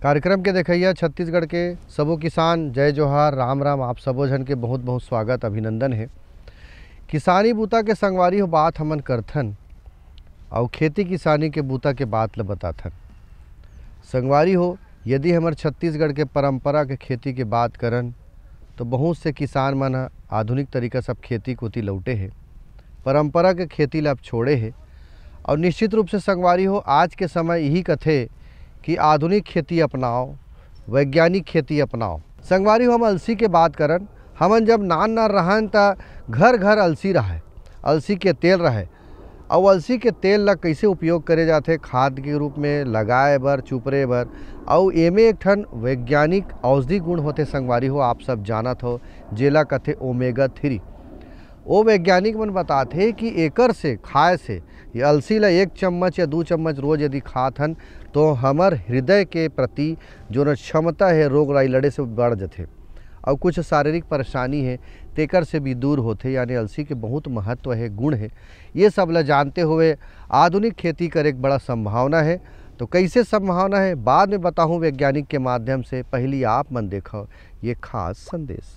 कार्यक्रम के देखैया छत्तीसगढ़ के सबो किसान जय जोहार राम राम। आप सबो जन के बहुत बहुत स्वागत अभिनंदन है। किसानी बूता के संगवारी हो बात हमन करथन और खेती किसानी के बूता के बात ल बताथन। संगवारी हो यदि हमर छत्तीसगढ़ के परंपरा के खेती के बात करन तो बहुत से किसान मन आधुनिक तरीका सब खेती कोती लौटे है, परंपरा के खेती ला अब छोड़े है। और निश्चित रूप से संगवारी हो आज के समय यही कथे कि आधुनिक खेती अपनाओ, वैज्ञानिक खेती अपनाओ। संगवारी हो हम अलसी के बात करन, हमन जब नान रहन त घर घर अलसी रहे, अलसी के तेल रहे और अलसी के तेल ला कैसे उपयोग करे जाथे खाद के रूप में लगाए बर, चुपरे बर। और एमे एक ठन वैज्ञानिक औषधि गुण होते संगवारी हो, आप सब जानत हो, जेला कथे ओमेगा 3। वो वैज्ञानिक मन बताते कि एकर से खाए से ये अलसी ला 1 चम्मच या 2 चम्मच रोज यदि खात हन तो हमर हृदय के प्रति जो क्षमता है रोग राई लड़े से बढ़ जाते और कुछ शारीरिक परेशानी है तेकर से भी दूर होते। यानी अलसी के बहुत महत्व है, गुण है। ये सब ला जानते हुए आधुनिक खेती करे एक बड़ा संभावना है। तो कैसे संभावना है बाद में बताऊँ वैज्ञानिक के माध्यम से। पहली आप मन देखो ये खास संदेश।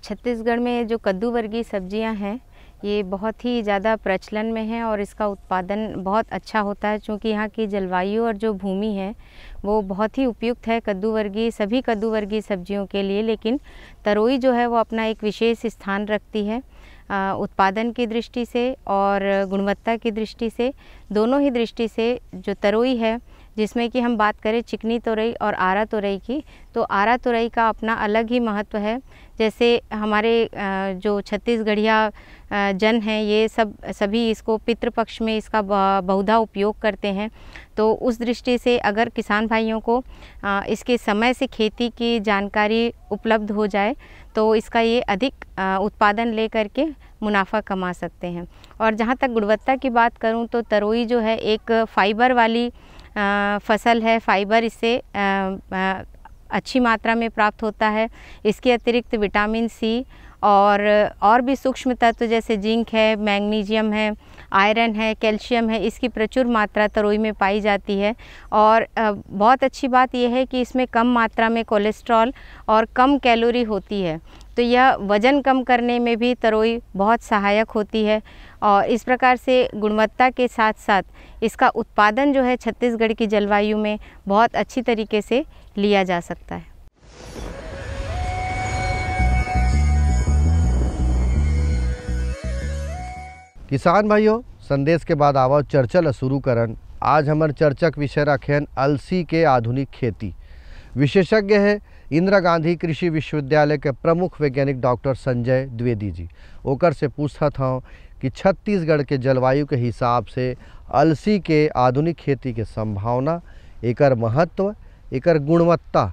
छत्तीसगढ़ में जो कद्दू वर्गीय सब्जियां हैं ये बहुत ही ज़्यादा प्रचलन में है और इसका उत्पादन बहुत अच्छा होता है, क्योंकि यहाँ की जलवायु और जो भूमि है वो बहुत ही उपयुक्त है सभी कद्दू वर्गीय सब्जियों के लिए। लेकिन तरोई जो है वो अपना एक विशेष स्थान रखती है उत्पादन की दृष्टि से और गुणवत्ता की दृष्टि से, दोनों ही दृष्टि से। जो तरोई है जिसमें कि हम बात करें चिकनी तोरई और आरा तोरई की, तो आरा तोरई का अपना अलग ही महत्व है। जैसे हमारे जो छत्तीसगढ़िया जन हैं ये सभी इसको पितृपक्ष में इसका बहुधा उपयोग करते हैं। तो उस दृष्टि से अगर किसान भाइयों को इसके समय से खेती की जानकारी उपलब्ध हो जाए तो इसका ये अधिक उत्पादन ले करके मुनाफा कमा सकते हैं। और जहाँ तक गुणवत्ता की बात करूँ तो तरोई जो है एक फाइबर वाली फसल है। फाइबर इससे अच्छी मात्रा में प्राप्त होता है। इसके अतिरिक्त विटामिन सी और भी सूक्ष्म तत्व जैसे जिंक है, मैग्नीशियम है, आयरन है, कैल्शियम है, इसकी प्रचुर मात्रा तरोई में पाई जाती है। और बहुत अच्छी बात यह है कि इसमें कम मात्रा में कोलेस्ट्रॉल और कम कैलोरी होती है, तो यह वज़न कम करने में भी तरोई बहुत सहायक होती है। और इस प्रकार से गुणवत्ता के साथ साथ इसका उत्पादन जो है छत्तीसगढ़ की जलवायु में बहुत अच्छी तरीके से लिया जा सकता है। किसान भाइयों संदेश के बाद आवा चर्चा ला शुरू करन। आज हमार चर्चा के विषय रखें अलसी के आधुनिक खेती। विशेषज्ञ है इंदिरा गांधी कृषि विश्वविद्यालय के प्रमुख वैज्ञानिक डॉक्टर संजय द्विवेदी जी। ओकर से पूछा था कि छत्तीसगढ़ के जलवायु के हिसाब से अलसी के आधुनिक खेती के संभावना, एकर महत्व, एकर गुणवत्ता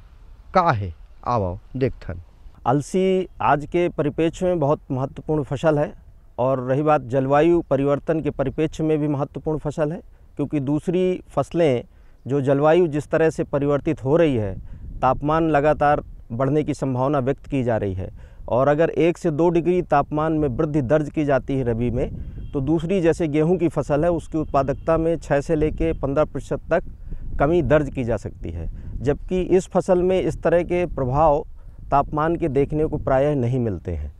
का है। आओ देखथन। अलसी आज के परिप्रेक्ष्य में बहुत महत्वपूर्ण फसल है और रही बात जलवायु परिवर्तन के परिप्रेक्ष्य में भी महत्वपूर्ण फसल है, क्योंकि दूसरी फसलें जो जलवायु जिस तरह से परिवर्तित हो रही है, तापमान लगातार बढ़ने की संभावना व्यक्त की जा रही है और अगर 1 से 2 डिग्री तापमान में वृद्धि दर्ज की जाती है रबी में, तो दूसरी जैसे गेहूं की फसल है उसकी उत्पादकता में 6 से लेकर 15% तक कमी दर्ज की जा सकती है। जबकि इस फसल में इस तरह के प्रभाव तापमान के देखने को प्रायः नहीं मिलते हैं।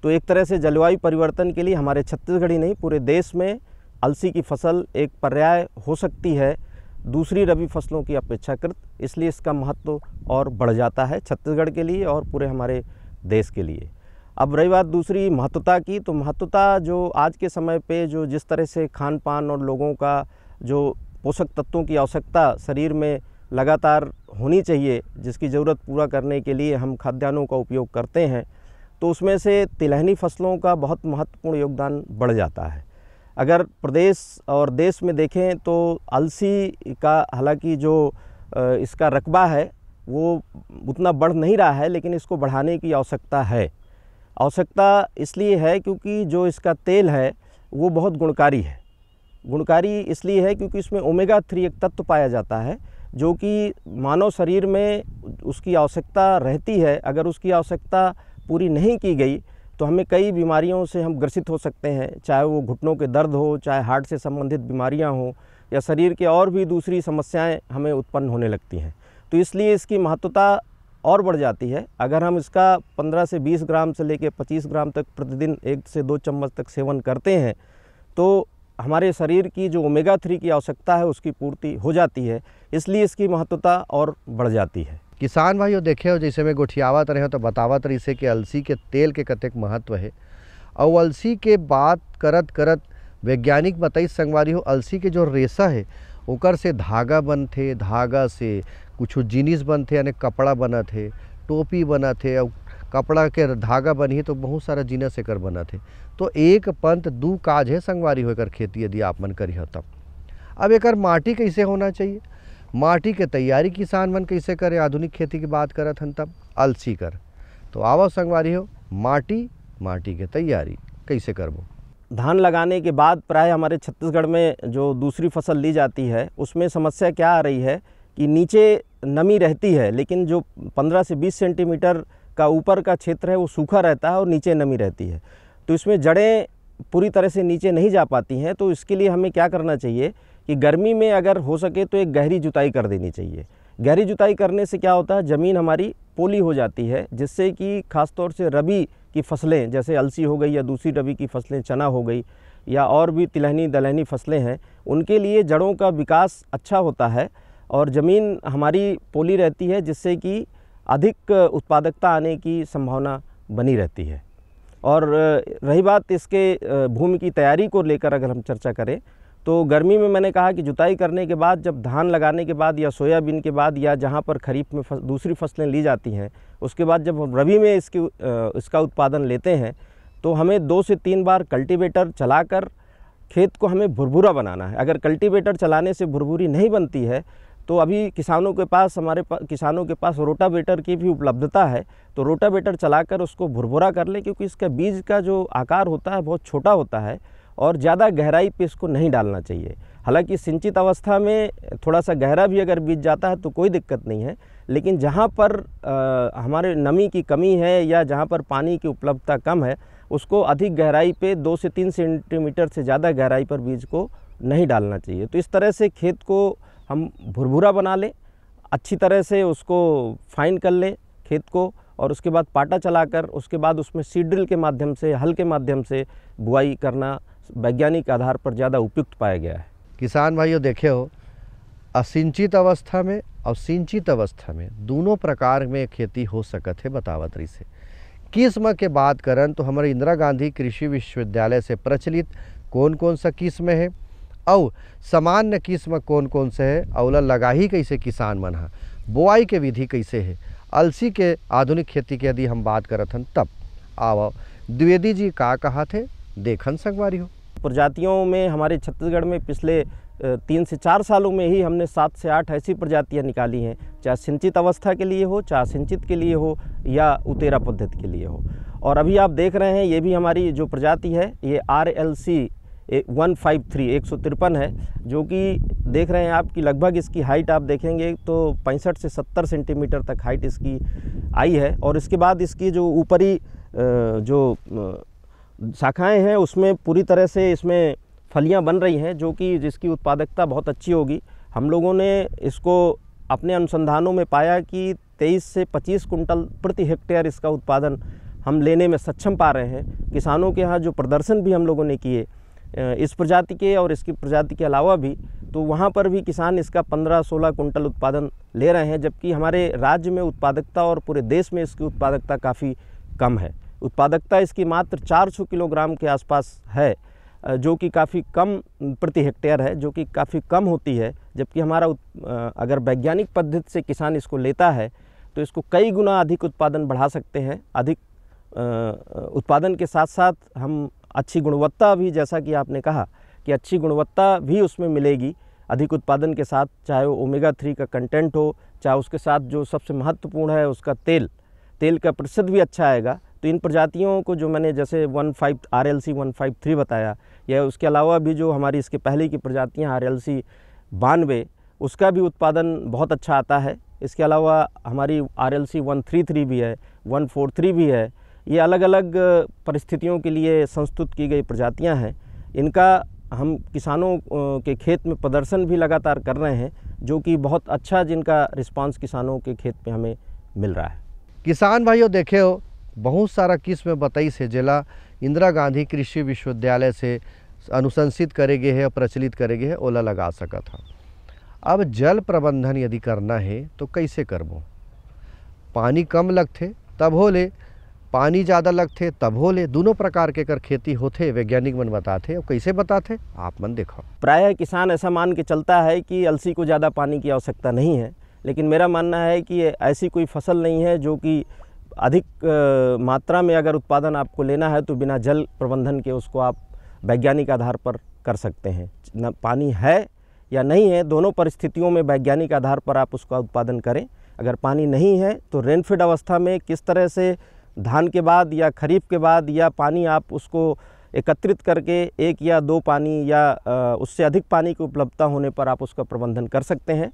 तो एक तरह से जलवायु परिवर्तन के लिए हमारे छत्तीसगढ़ ही नहीं पूरे देश में अलसी की फसल एक पर्याय हो सकती है दूसरी रबी फसलों की अपेक्षाकृत, इसलिए इसका महत्व और बढ़ जाता है छत्तीसगढ़ के लिए और पूरे हमारे देश के लिए। अब रही बात दूसरी महत्वता की, तो महत्वता जो आज के समय पे जो जिस तरह से खान पान और लोगों का जो पोषक तत्वों की आवश्यकता शरीर में लगातार होनी चाहिए, जिसकी ज़रूरत पूरा करने के लिए हम खाद्यान्नों का उपयोग करते हैं, तो उसमें से तिलहनी फसलों का बहुत महत्वपूर्ण योगदान बढ़ जाता है। अगर प्रदेश और देश में देखें तो अलसी का हालांकि जो इसका रकबा है वो उतना बढ़ नहीं रहा है, लेकिन इसको बढ़ाने की आवश्यकता है। आवश्यकता इसलिए है क्योंकि जो इसका तेल है वो बहुत गुणकारी है। गुणकारी इसलिए है क्योंकि इसमें ओमेगा 3 एक तत्व पाया जाता है जो कि मानव शरीर में उसकी आवश्यकता रहती है। अगर उसकी आवश्यकता पूरी नहीं की गई तो हमें कई बीमारियों से हम ग्रसित हो सकते हैं, चाहे वो घुटनों के दर्द हो, चाहे हार्ट से संबंधित बीमारियां हो, या शरीर के और भी दूसरी समस्याएं हमें उत्पन्न होने लगती हैं। तो इसलिए इसकी महत्वता और बढ़ जाती है। अगर हम इसका 15 से 20 ग्राम से लेकर 25 ग्राम तक प्रतिदिन 1 से 2 चम्मच तक सेवन करते हैं तो हमारे शरीर की जो ओमेगा 3 की आवश्यकता है उसकी पूर्ति हो जाती है, इसलिए इसकी महत्वता और बढ़ जाती है। किसान भाइयों देखे हो, जैसे मैं गोठियावत रहे हो तो बतावत रही से कि अलसी के तेल के कतेक महत्व है। और अलसी के बात करत करत वैज्ञानिक बताई संगवारी हो, अलसी के जो रेशा है ओकर से धागा बनथे, धागा से कुछ जिनिस बनथे, यानी कपड़ा बनत है, टोपी बनत है, और कपड़ा के धागा बनी तो बहुत सारा जिनिस एकर बनत है। तो एक पंथ दू काज है संगवारी हो एकर खेती यदि आप मन करी हो तब। अब एकर माटी कैसे होना चाहिए, माटी के तैयारी किसान मन कैसे करे, आधुनिक खेती की बात करत हन तब अलसी कर। तो आओ संगवारी हो, माटी के तैयारी कैसे करबो। धान लगाने के बाद प्राय हमारे छत्तीसगढ़ में जो दूसरी फसल ली जाती है उसमें समस्या क्या आ रही है कि नीचे नमी रहती है, लेकिन जो 15 से 20 सेंटीमीटर का ऊपर का क्षेत्र है वो सूखा रहता है और नीचे नमी रहती है। तो इसमें जड़ें पूरी तरह से नीचे नहीं जा पाती हैं। तो इसके लिए हमें क्या करना चाहिए कि गर्मी में अगर हो सके तो एक गहरी जुताई कर देनी चाहिए। गहरी जुताई करने से क्या होता है, ज़मीन हमारी पोली हो जाती है, जिससे कि ख़ासतौर से रबी की फसलें जैसे अलसी हो गई या दूसरी रबी की फसलें चना हो गई या और भी तिलहनी दलहनी फसलें हैं, उनके लिए जड़ों का विकास अच्छा होता है और ज़मीन हमारी पोली रहती है, जिससे कि अधिक उत्पादकता आने की संभावना बनी रहती है। और रही बात इसके भूमि की तैयारी को लेकर अगर हम चर्चा करें तो गर्मी में मैंने कहा कि जुताई करने के बाद, जब धान लगाने के बाद या सोयाबीन के बाद या जहाँ पर खरीफ में दूसरी फसलें ली जाती हैं, उसके बाद जब हम रबी में इसका उत्पादन लेते हैं तो हमें 2 से 3 बार कल्टीवेटर चलाकर खेत को हमें भुरभुरा बनाना है। अगर कल्टीवेटर चलाने से भुरभुरी नहीं बनती है तो अभी किसानों के पास रोटावेटर की भी उपलब्धता है, तो रोटावेटर चलाकर उसको भुरभुरा कर ले, क्योंकि इसका बीज का जो आकार होता है बहुत छोटा होता है और ज़्यादा गहराई पे इसको नहीं डालना चाहिए। हालांकि सिंचित अवस्था में थोड़ा सा गहरा भी अगर बीज जाता है तो कोई दिक्कत नहीं है, लेकिन जहाँ पर हमारे नमी की कमी है या जहाँ पर पानी की उपलब्धता कम है उसको अधिक गहराई पे 2 से 3 सेंटीमीटर से ज़्यादा गहराई पर बीज को नहीं डालना चाहिए। तो इस तरह से खेत को हम भुरभुरा बना लें, अच्छी तरह से उसको फाइन कर लें खेत को, और उसके बाद पाटा चलाकर उसके बाद उसमें सीड ड्रिल के माध्यम से, हल के माध्यम से बुआई करना वैज्ञानिक आधार पर ज़्यादा उपयुक्त पाया गया है। किसान भाइयों देखे हो, असिंचित अवस्था में और सिंचित अवस्था में दोनों प्रकार में खेती हो सकत है बतावत रही से। किस्म के बात करन तो हमारे इंदिरा गांधी कृषि विश्वविद्यालय से प्रचलित कौन कौन सा किस्म है और सामान्य किस्म कौन कौन से है, औला लगाही कैसे किसान मन हा, बोआई के विधि कैसे है, अलसी के आधुनिक खेती के यदि हम बात करत हन तब आओ द्विवेदी जी का कहा थे देखन संगवारी हो। प्रजातियों में हमारे छत्तीसगढ़ में पिछले 3 से 4 सालों में ही हमने 7 से 8 ऐसी प्रजातियां निकाली हैं, चाहे सिंचित अवस्था के लिए हो, चाहे सिंचित के लिए हो या उतेरा पद्धति के लिए हो। और अभी आप देख रहे हैं ये भी हमारी जो प्रजाति है ये RLC 153 है, जो कि देख रहे हैं आप कि लगभग इसकी हाइट आप देखेंगे तो 65 से 70 सेंटीमीटर तक हाइट इसकी आई है। और इसके बाद इसकी जो ऊपरी जो शाखाएं हैं उसमें पूरी तरह से इसमें फलियां बन रही हैं, जो कि जिसकी उत्पादकता बहुत अच्छी होगी। हम लोगों ने इसको अपने अनुसंधानों में पाया कि 23 से 25 कुंटल प्रति हेक्टेयर इसका उत्पादन हम लेने में सक्षम पा रहे हैं। किसानों के यहाँ जो प्रदर्शन भी हम लोगों ने किए इस प्रजाति के और इसकी प्रजाति के अलावा भी, तो वहाँ पर भी किसान इसका 15-16 कुंटल उत्पादन ले रहे हैं, जबकि हमारे राज्य में उत्पादकता और पूरे देश में इसकी उत्पादकता काफ़ी कम है। उत्पादकता इसकी मात्र 400 किलोग्राम के आसपास है, जो कि काफ़ी कम प्रति हेक्टेयर है, जो कि काफ़ी कम होती है। जबकि हमारा अगर वैज्ञानिक पद्धति से किसान इसको लेता है तो इसको कई गुना अधिक उत्पादन बढ़ा सकते हैं। अधिक उत्पादन के साथ साथ हम अच्छी गुणवत्ता भी, जैसा कि आपने कहा कि अच्छी गुणवत्ता भी उसमें मिलेगी अधिक उत्पादन के साथ, चाहे वो ओमेगा 3 का कंटेंट हो, चाहे उसके साथ जो सबसे महत्वपूर्ण है उसका तेल का प्रतिशत भी अच्छा आएगा। तो इन प्रजातियों को जो मैंने जैसे RLC 153 बताया, या उसके अलावा भी जो हमारी इसके पहले की प्रजातियाँ RLC 92, उसका भी उत्पादन बहुत अच्छा आता है। इसके अलावा हमारी RLC 133 भी है, 143 भी है, ये अलग अलग परिस्थितियों के लिए संस्तुत की गई प्रजातियां हैं। इनका हम किसानों के खेत में प्रदर्शन भी लगातार कर रहे हैं, जो कि बहुत अच्छा जिनका रिस्पांस किसानों के खेत में हमें मिल रहा है। किसान भाइयों देखे हो, बहुत सारा किस्म बतई से जेला इंदिरा गांधी कृषि विश्वविद्यालय से अनुशंसित करे गए है और प्रचलित करे गए है, ओला लगा सकत हा। अब जल प्रबंधन यदि करना है तो कैसे करबो? पानी कम लगथे तब हो ले, पानी ज़्यादा लगथे तब हो ले, दोनों प्रकार के कर खेती होथे, वैज्ञानिक मन बताते और कैसे बताते आप मन देखो। प्रायः किसान ऐसा मान के चलता है कि अलसी को ज़्यादा पानी की आवश्यकता नहीं है, लेकिन मेरा मानना है कि ऐसी कोई फसल नहीं है जो कि अधिक मात्रा में अगर उत्पादन आपको लेना है तो बिना जल प्रबंधन के उसको आप वैज्ञानिक आधार पर कर सकते हैं। न पानी है या नहीं है, दोनों परिस्थितियों में वैज्ञानिक आधार पर आप उसका उत्पादन करें। अगर पानी नहीं है तो रेनफीड अवस्था में किस तरह से धान के बाद या खरीफ के बाद या पानी आप उसको एकत्रित करके 1 या 2 पानी या उससे अधिक पानी की उपलब्धता होने पर आप उसका प्रबंधन कर सकते हैं।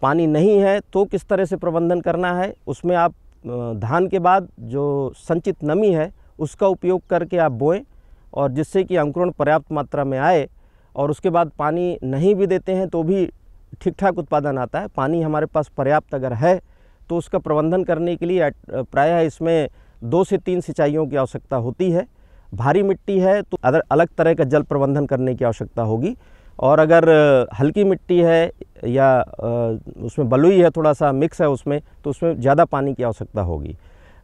पानी नहीं है तो किस तरह से प्रबंधन करना है, उसमें आप धान के बाद जो संचित नमी है उसका उपयोग करके आप बोएं, और जिससे कि अंकुरण पर्याप्त मात्रा में आए। और उसके बाद पानी नहीं भी देते हैं तो भी ठीक ठाक उत्पादन आता है। पानी हमारे पास पर्याप्त अगर है तो उसका प्रबंधन करने के लिए प्रायः इसमें 2 से 3 सिंचाइयों की आवश्यकता होती है। भारी मिट्टी है तो अलग तरह का जल प्रबंधन करने की आवश्यकता होगी, और अगर हल्की मिट्टी है या उसमें बलुई है, थोड़ा सा मिक्स है उसमें, तो उसमें ज़्यादा पानी की आवश्यकता होगी।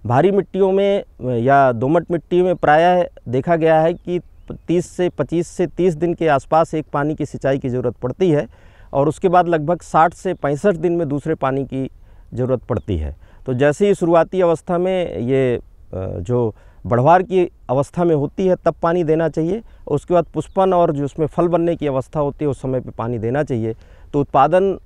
भारी मिट्टियों में या दोमट मिट्टी में प्रायः देखा गया है कि 25 से 30 दिन के आसपास एक पानी की सिंचाई की ज़रूरत पड़ती है, और उसके बाद लगभग 60 से 65 दिन में दूसरे पानी की ज़रूरत पड़ती है। तो जैसे ही शुरुआती अवस्था में ये जो बढ़वार की अवस्था में होती है तब पानी देना चाहिए, और उसके बाद पुष्पन और जो उसमें फल बनने की अवस्था होती है उस समय पे पानी देना चाहिए। तो उत्पादन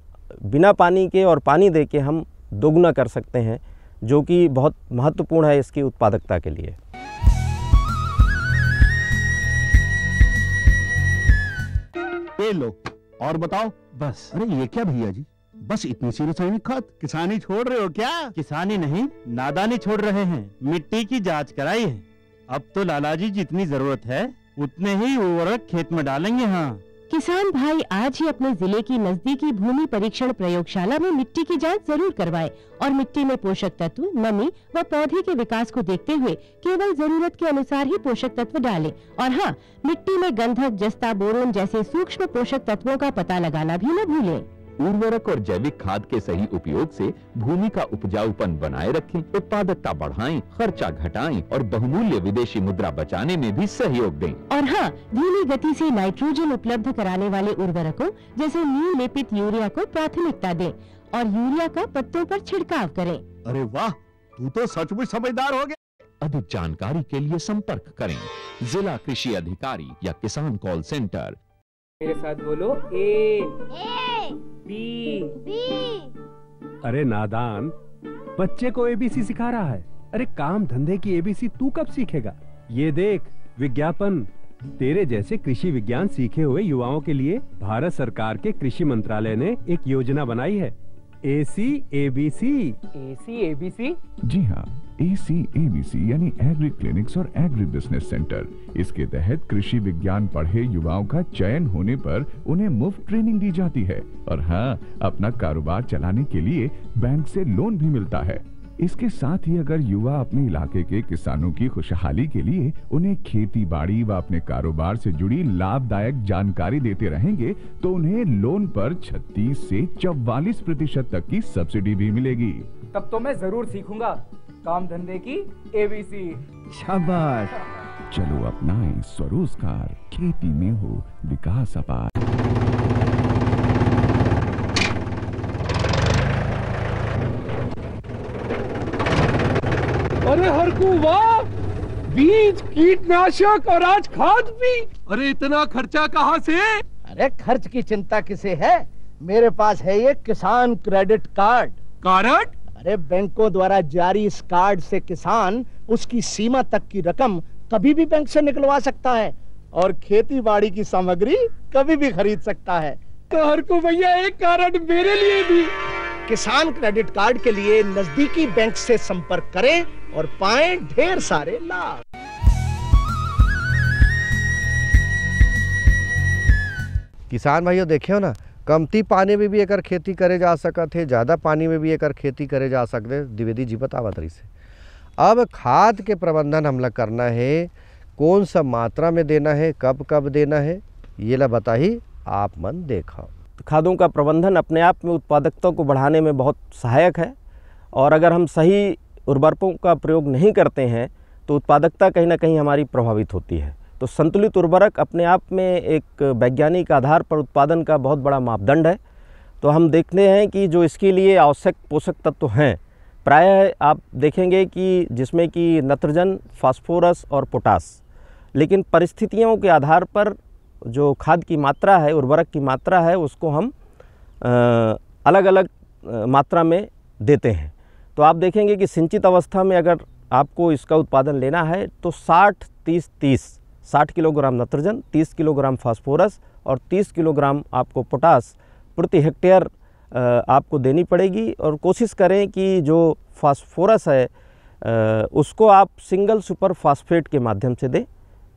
बिना पानी के और पानी दे के हम दोगुना कर सकते हैं, जो कि बहुत महत्वपूर्ण है इसकी उत्पादकता के लिए। ये लो और बताओ। बस। अरे ये क्या भैया जी, बस इतनी सी रासायनिक खाद? किसानी छोड़ रहे हो क्या? किसानी नहीं, नादानी छोड़ रहे हैं। मिट्टी की जांच कराई है, अब तो लालाजी जितनी जरूरत है उतने ही उर्वरक खेत में डालेंगे। हाँ, किसान भाई आज ही अपने जिले की नजदीकी भूमि परीक्षण प्रयोगशाला में मिट्टी की जांच जरूर करवाएं और मिट्टी में पोषक तत्व, नमी व पौधे के विकास को देखते हुए केवल जरूरत के अनुसार ही पोषक तत्व डालें। और हाँ, मिट्टी में गंधक, जस्ता, बोरोन जैसे सूक्ष्म पोषक तत्वों का पता लगाना भी न भूलें। उर्वरक और जैविक खाद के सही उपयोग से भूमि का उपजाऊपन बनाए रखें, उत्पादकता बढ़ाएं, खर्चा घटाएं और बहुमूल्य विदेशी मुद्रा बचाने में भी सहयोग दें। और हाँ, धीमी गति से नाइट्रोजन उपलब्ध कराने वाले उर्वरकों जैसे नीम लेपित यूरिया को प्राथमिकता दें और यूरिया का पत्तों पर छिड़काव करें। अरे वाह, तू तो सचमुच समझदार हो गया। अधिक जानकारी के लिए संपर्क करें जिला कृषि अधिकारी या किसान कॉल सेंटर। मेरे साथ बोलो, ए बी। अरे नादान, बच्चे को एबीसी सिखा रहा है। अरे काम धंधे की एबीसी तू कब सीखेगा? ये देख विज्ञापन, तेरे जैसे कृषि विज्ञान सीखे हुए युवाओं के लिए भारत सरकार के कृषि मंत्रालय ने एक योजना बनाई है, ACABC। ACABC? जी हाँ, ACABC यानी एग्री क्लिनिक्स और एग्री बिजनेस सेंटर। इसके तहत कृषि विज्ञान पढ़े युवाओं का चयन होने पर उन्हें मुफ्त ट्रेनिंग दी जाती है, और हाँ, अपना कारोबार चलाने के लिए बैंक से लोन भी मिलता है। इसके साथ ही अगर युवा अपने इलाके के किसानों की खुशहाली के लिए उन्हें खेती बाड़ी व अपने कारोबार से जुड़ी लाभदायक जानकारी देते रहेंगे तो उन्हें लोन पर 36 से 44% तक की सब्सिडी भी मिलेगी। तब तो मैं जरूर सीखूंगा काम धंधे की ABC। शाबाश, चलो अपनाएं स्वरोजगार, खेती में हो विकास अपार। अरे हरकू वाह, बीज, कीटनाशक और आज खाद भी। अरे इतना खर्चा कहाँ से? अरे खर्च की चिंता किसे है, मेरे पास है ये किसान क्रेडिट कार्ड। कार्ड? अरे बैंकों द्वारा जारी इस कार्ड से किसान उसकी सीमा तक की रकम कभी भी बैंक से निकलवा सकता है और खेती बाड़ी की सामग्री कभी भी खरीद सकता है। तो हरकू भैया एक कार्ड मेरे लिए भी। किसान क्रेडिट कार्ड के लिए नजदीकी बैंक से संपर्क करें और पाएं ढेर सारे लाभ। किसान भाइयों देखे हो ना, कमती पानी में भी एकर खेती करे जा सकत है, ज़्यादा पानी में भी एकर खेती करे जा सकते हैं। द्विवेदी जी बतावत रही से। अब खाद के प्रबंधन हमला करना है, कौन सा मात्रा में देना है, कब कब देना है, ये ला बताही आप मन देखा। खादों का प्रबंधन अपने आप में उत्पादकता को बढ़ाने में बहुत सहायक है, और अगर हम सही उर्वरकों का प्रयोग नहीं करते हैं तो उत्पादकता कहीं ना कहीं हमारी प्रभावित होती है। तो संतुलित उर्वरक अपने आप में एक वैज्ञानिक आधार पर उत्पादन का बहुत बड़ा मापदंड है। तो हम देखते हैं कि जो इसके लिए आवश्यक पोषक तत्व हैं, प्रायः आप देखेंगे कि जिसमें कि नत्रजन, फास्फोरस और पोटास, लेकिन परिस्थितियों के आधार पर जो खाद की मात्रा है, उर्वरक की मात्रा है, उसको हम अलग अलग मात्रा में देते हैं। तो आप देखेंगे कि सिंचित अवस्था में अगर आपको इसका उत्पादन लेना है तो 60 किलोग्राम नत्रजन, 30 किलोग्राम फास्फोरस और 30 किलोग्राम आपको पोटास प्रति हेक्टेयर आपको देनी पड़ेगी। और कोशिश करें कि जो फास्फोरस है उसको आप सिंगल सुपर फास्फेट के माध्यम से दें,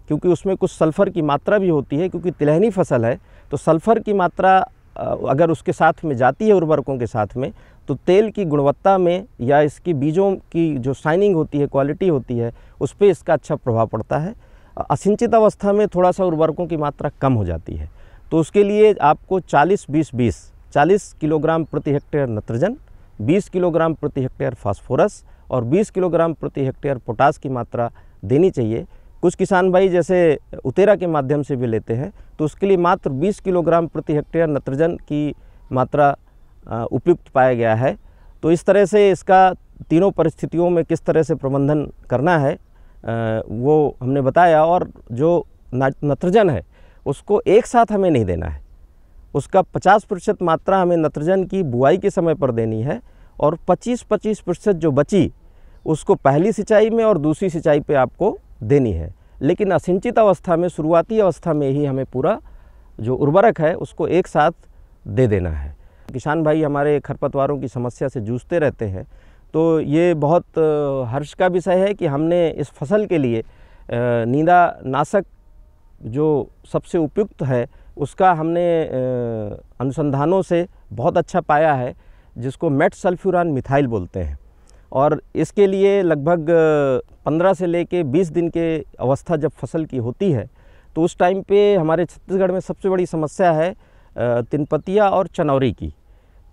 क्योंकि उसमें कुछ सल्फ़र की मात्रा भी होती है। क्योंकि तिलहनी फसल है तो सल्फ़र की मात्रा अगर उसके साथ में जाती है उर्वरकों के साथ में, तो तेल की गुणवत्ता में या इसकी बीजों की जो शाइनिंग होती है, क्वालिटी होती है, उस पर इसका अच्छा प्रभाव पड़ता है। असिंचित अवस्था में थोड़ा सा उर्वरकों की मात्रा कम हो जाती है। तो उसके लिए आपको 40 किलोग्राम प्रति हेक्टेयर नत्रजन, 20 किलोग्राम प्रति हेक्टेयर फास्फोरस और 20 किलोग्राम प्रति हेक्टेयर पोटास की मात्रा देनी चाहिए। कुछ किसान भाई जैसे उतेरा के माध्यम से भी लेते हैं तो उसके लिए मात्र 20 किलोग्राम प्रति हेक्टेयर नत्रजन की मात्रा उपयुक्त पाया गया है। तो इस तरह से इसका तीनों परिस्थितियों में किस तरह से प्रबंधन करना है वो हमने बताया। और जो नत्रजन है उसको एक साथ हमें नहीं देना है, उसका 50% मात्रा हमें नत्रजन की बुआई के समय पर देनी है और 25% जो बची उसको पहली सिंचाई में और दूसरी सिंचाई पे आपको देनी है। लेकिन असिंचित अवस्था में, शुरुआती अवस्था में ही हमें पूरा जो उर्वरक है उसको एक साथ दे देना है। किसान भाई हमारे खरपतवारों की समस्या से जूझते रहते हैं, तो ये बहुत हर्ष का विषय है कि हमने इस फसल के लिए नींदानाशक जो सबसे उपयुक्त है उसका हमने अनुसंधानों से बहुत अच्छा पाया है, जिसको मेटसल्फ्यूरान मिथाइल बोलते हैं। और इसके लिए लगभग 15 से लेके 20 दिन के अवस्था जब फसल की होती है तो उस टाइम पे हमारे छत्तीसगढ़ में सबसे बड़ी समस्या है तिनपतिया और चनौरी की।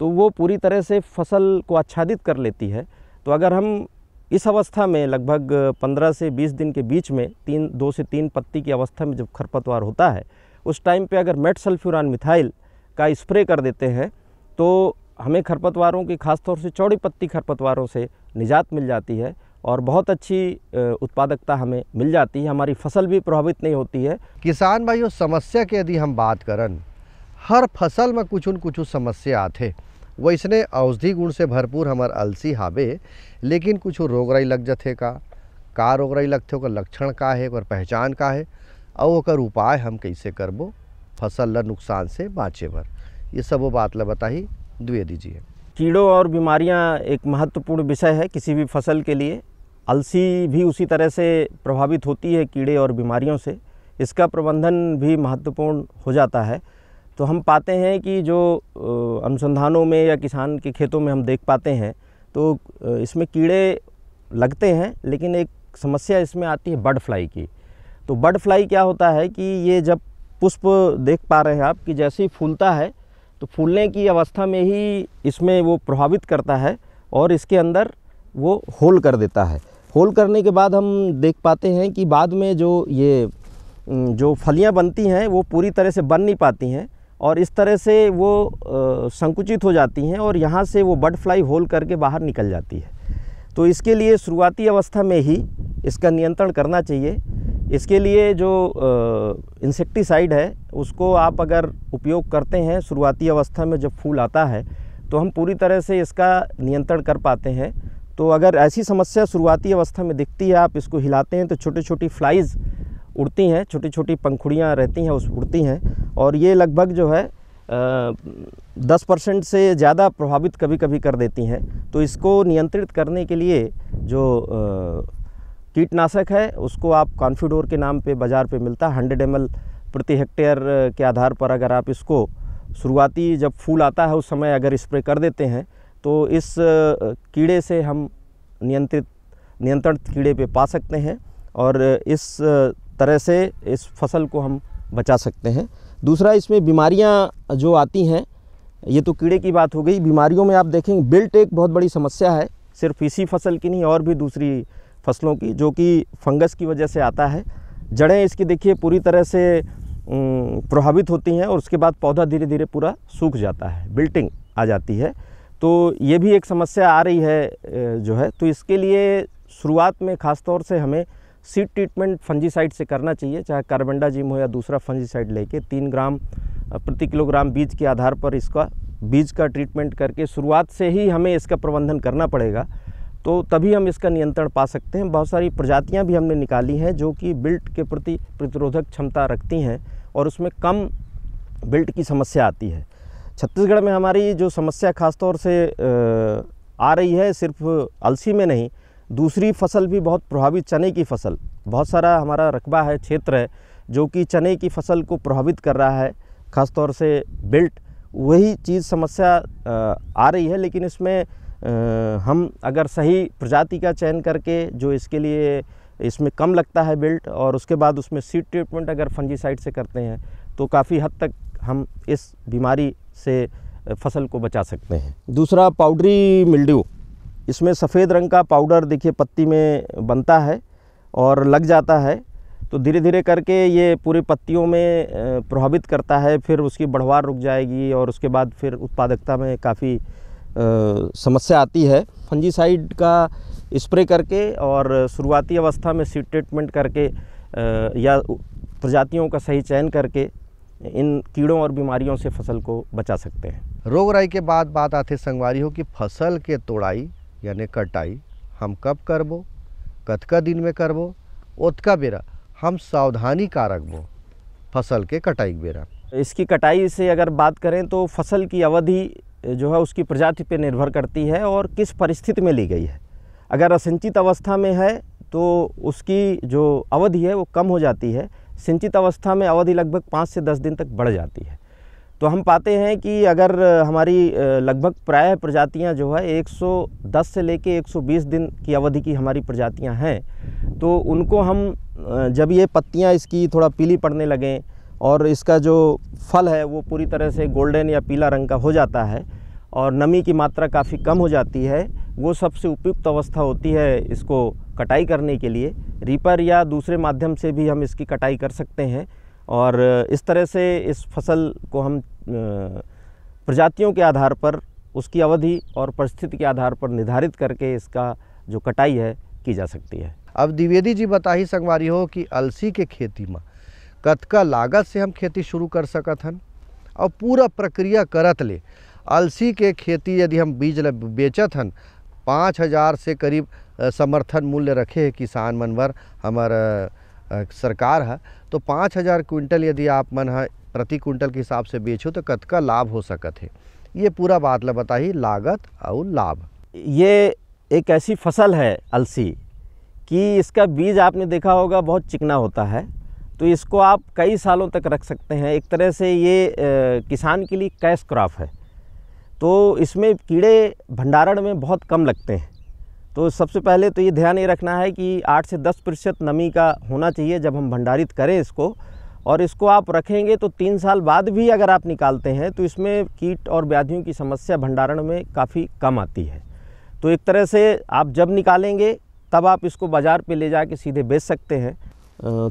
तो वो पूरी तरह से फसल को आच्छादित कर लेती है। तो अगर हम इस अवस्था में लगभग 15 से 20 दिन के बीच में 2 से 3 पत्ती की अवस्था में जब खरपतवार होता है, उस टाइम पे अगर मेटसल्फ्यूरान मिथाइल का स्प्रे कर देते हैं तो हमें खरपतवारों की, खासतौर से चौड़ी पत्ती खरपतवारों से निजात मिल जाती है और बहुत अच्छी उत्पादकता हमें मिल जाती है। हमारी फसल भी प्रभावित नहीं होती है। किसान भाइयों, समस्या के यदि हम बात करन, हर फसल में कुछ न कुछ समस्या आथे। वैसने औषधि गुण से भरपूर हमार अलसी हावे, लेकिन कुछ रोगराई लग जाथे का रोगराई लगथे, ओकर लक्षण का है, ओकर पहचान का है, और ओकर उपाय हम कैसे करबो फसल ला नुकसान से बाँचे बर, ये सब वो बात ला बताही द्विवेदी जी। कीड़ों और बीमारियां एक महत्वपूर्ण विषय है किसी भी फसल के लिए। अलसी भी उसी तरह से प्रभावित होती है कीड़े और बीमारियों से, इसका प्रबंधन भी महत्वपूर्ण हो जाता है। तो हम पाते हैं कि जो अनुसंधानों में या किसान के खेतों में हम देख पाते हैं तो इसमें कीड़े लगते हैं, लेकिन एक समस्या इसमें आती है बर्ड फ्लाई की। तो बर्ड फ्लाई क्या होता है कि ये जब पुष्प देख पा रहे हैं आप कि जैसे ही फूलता है तो फूलने की अवस्था में ही इसमें वो प्रभावित करता है और इसके अंदर वो होल कर देता है। होल करने के बाद हम देख पाते हैं कि बाद में जो फलियां बनती हैं वो पूरी तरह से बन नहीं पाती हैं और इस तरह से वो संकुचित हो जाती हैं और यहाँ से वो बर्ड फ्लाई होल करके बाहर निकल जाती है। तो इसके लिए शुरुआती अवस्था में ही इसका नियंत्रण करना चाहिए। इसके लिए जो इंसेक्टिसाइड है उसको आप अगर उपयोग करते हैं शुरुआती अवस्था में जब फूल आता है तो हम पूरी तरह से इसका नियंत्रण कर पाते हैं। तो अगर ऐसी समस्या शुरुआती अवस्था में दिखती है, आप इसको हिलाते हैं तो छोटी छोटी फ्लाइज़ उड़ती हैं, छोटी छोटी पंखुड़ियाँ रहती हैं उस उड़ती हैं और ये लगभग जो है 10% से ज़्यादा प्रभावित कभी कभी कर देती हैं। तो इसको नियंत्रित करने के लिए जो कीटनाशक है उसको आप कॉन्फिडोर के नाम पे बाज़ार पे मिलता है। 100 ml प्रति हेक्टेयर के आधार पर अगर आप इसको शुरुआती जब फूल आता है उस समय अगर स्प्रे कर देते हैं तो इस कीड़े से हम नियंत्रण कीड़े पे पा सकते हैं और इस तरह से इस फसल को हम बचा सकते हैं। दूसरा, इसमें बीमारियां जो आती हैं, ये तो कीड़े की बात हो गई। बीमारियों में आप देखेंगे विल्ट एक बहुत बड़ी समस्या है, सिर्फ इसी फसल की नहीं और भी दूसरी फसलों की, जो कि फंगस की वजह से आता है। जड़ें इसकी देखिए पूरी तरह से प्रभावित होती हैं और उसके बाद पौधा धीरे धीरे पूरा सूख जाता है, विल्टिंग आ जाती है। तो ये भी एक समस्या आ रही है जो है। तो इसके लिए शुरुआत में ख़ास तौर से हमें सीड ट्रीटमेंट फंजीसाइड से करना चाहिए, चाहे कार्बेंडाजिम हो या दूसरा फंजीसाइड लेके 3 ग्राम प्रति किलोग्राम बीज के आधार पर इसका बीज का ट्रीटमेंट करके शुरुआत से ही हमें इसका प्रबंधन करना पड़ेगा, तो तभी हम इसका नियंत्रण पा सकते हैं। बहुत सारी प्रजातियां भी हमने निकाली हैं जो कि बिल्ट के प्रति प्रतिरोधक क्षमता रखती हैं और उसमें कम बिल्ट की समस्या आती है। छत्तीसगढ़ में हमारी जो समस्या खास तौर से आ रही है, सिर्फ अलसी में नहीं, दूसरी फसल भी बहुत प्रभावित, चने की फसल, बहुत सारा हमारा रकबा है, क्षेत्र है जो कि चने की फसल को प्रभावित कर रहा है, ख़ास तौर से बिल्ट, वही चीज़ समस्या आ रही है। लेकिन इसमें हम अगर सही प्रजाति का चयन करके जो इसके लिए इसमें कम लगता है बिल्ट और उसके बाद उसमें सीड ट्रीटमेंट अगर फंजीसाइड से करते हैं तो काफ़ी हद तक हम इस बीमारी से फसल को बचा सकते हैं। दूसरा, पाउडरी मिल्ड्यू, इसमें सफ़ेद रंग का पाउडर देखिए पत्ती में बनता है और लग जाता है, तो धीरे धीरे करके ये पूरी पत्तियों में प्रभावित करता है, फिर उसकी बढ़वार रुक जाएगी और उसके बाद फिर उत्पादकता में काफ़ी समस्या आती है। फंजीसाइड का स्प्रे करके और शुरुआती अवस्था में सीड ट्रीटमेंट करके या प्रजातियों का सही चयन करके इन कीड़ों और बीमारियों से फसल को बचा सकते हैं। रोग राई के बाद बात आते संगवारी हो कि फसल के तोड़ाई यानी कटाई हम कब करबो, कतका दिन में करबो, ओतका बेरा हम सावधानी का रखबो फसल के कटाई के बेरा। इसकी कटाई से अगर बात करें तो फसल की अवधि जो है उसकी प्रजाति पे निर्भर करती है और किस परिस्थिति में ली गई है। अगर असिंचित अवस्था में है तो उसकी जो अवधि है वो कम हो जाती है, सिंचित अवस्था में अवधि लगभग 5 से 10 दिन तक बढ़ जाती है। तो हम पाते हैं कि अगर हमारी लगभग प्रायः प्रजातियां जो है 110 से लेके 120 दिन की अवधि की हमारी प्रजातियां हैं, तो उनको हम जब ये पत्तियां इसकी थोड़ा पीली पड़ने लगें और इसका जो फल है वो पूरी तरह से गोल्डन या पीला रंग का हो जाता है और नमी की मात्रा काफ़ी कम हो जाती है, वो सबसे उपयुक्त अवस्था होती है इसको कटाई करने के लिए। रीपर या दूसरे माध्यम से भी हम इसकी कटाई कर सकते हैं और इस तरह से इस फसल को हम प्रजातियों के आधार पर, उसकी अवधि और परिस्थिति के आधार पर निर्धारित करके इसका जो कटाई है की जा सकती है। अब द्विवेदी जी बताही संगवारी हो कि अलसी के खेती में कतका लागत से हम खेती शुरू कर सकत हन और पूरा प्रक्रिया करत ले अलसी के खेती यदि हम बीज ल बेचत हन 5000 से करीब समर्थन मूल्य रखे है किसान मन बर हमार सरकार है, तो 5000 क्विंटल यदि आप मन है प्रति क्विंटल के हिसाब से बेचो तो कतका लाभ हो सकत है, ये पूरा बात ला बताही लागत और लाभ। ये एक ऐसी फसल है अलसी कि इसका बीज आपने देखा होगा बहुत चिकना होता है, तो इसको आप कई सालों तक रख सकते हैं। एक तरह से ये किसान के लिए कैश क्रॉप है, तो इसमें कीड़े भंडारण में बहुत कम लगते हैं। तो सबसे पहले तो ये ध्यान ये रखना है कि 8 से 10% नमी का होना चाहिए जब हम भंडारित करें इसको, और इसको आप रखेंगे तो 3 साल बाद भी अगर आप निकालते हैं तो इसमें कीट और व्याधियों की समस्या भंडारण में काफ़ी कम आती है। तो एक तरह से आप जब निकालेंगे तब आप इसको बाज़ार पे ले जाके सीधे बेच सकते हैं।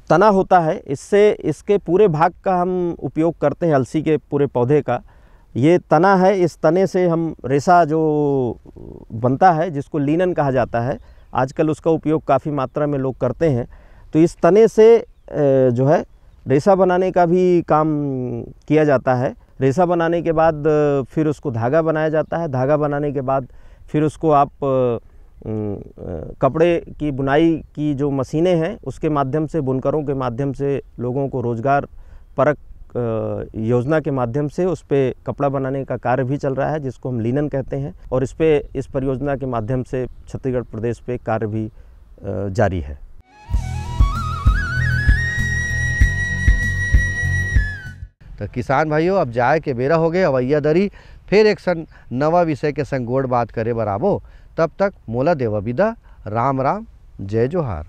तना होता है, इससे इसके पूरे भाग का हम उपयोग करते हैं, अलसी के पूरे पौधे का ये तना है, इस तने से हम रेशा जो बनता है जिसको लीनन कहा जाता है, आजकल उसका उपयोग काफ़ी मात्रा में लोग करते हैं। तो इस तने से जो है रेशा बनाने का भी काम किया जाता है। रेशा बनाने के बाद फिर उसको धागा बनाया जाता है, धागा बनाने के बाद फिर उसको आप कपड़े की बुनाई की जो मशीनें हैं उसके माध्यम से, बुनकरों के माध्यम से लोगों को रोज़गार परक योजना के माध्यम से उस पे कपड़ा बनाने का कार्य भी चल रहा है, जिसको हम लिनन कहते हैं, और इस परियोजना के माध्यम से छत्तीसगढ़ प्रदेश पे कार्य भी जारी है। तो किसान भाइयों, अब जाए के बेरा हो गए अवैया दरी, फिर एक सन नवा विषय के संग गोड़ बात करे बराबो। तब तक मोला देवा विदा। राम राम, जय जोहार।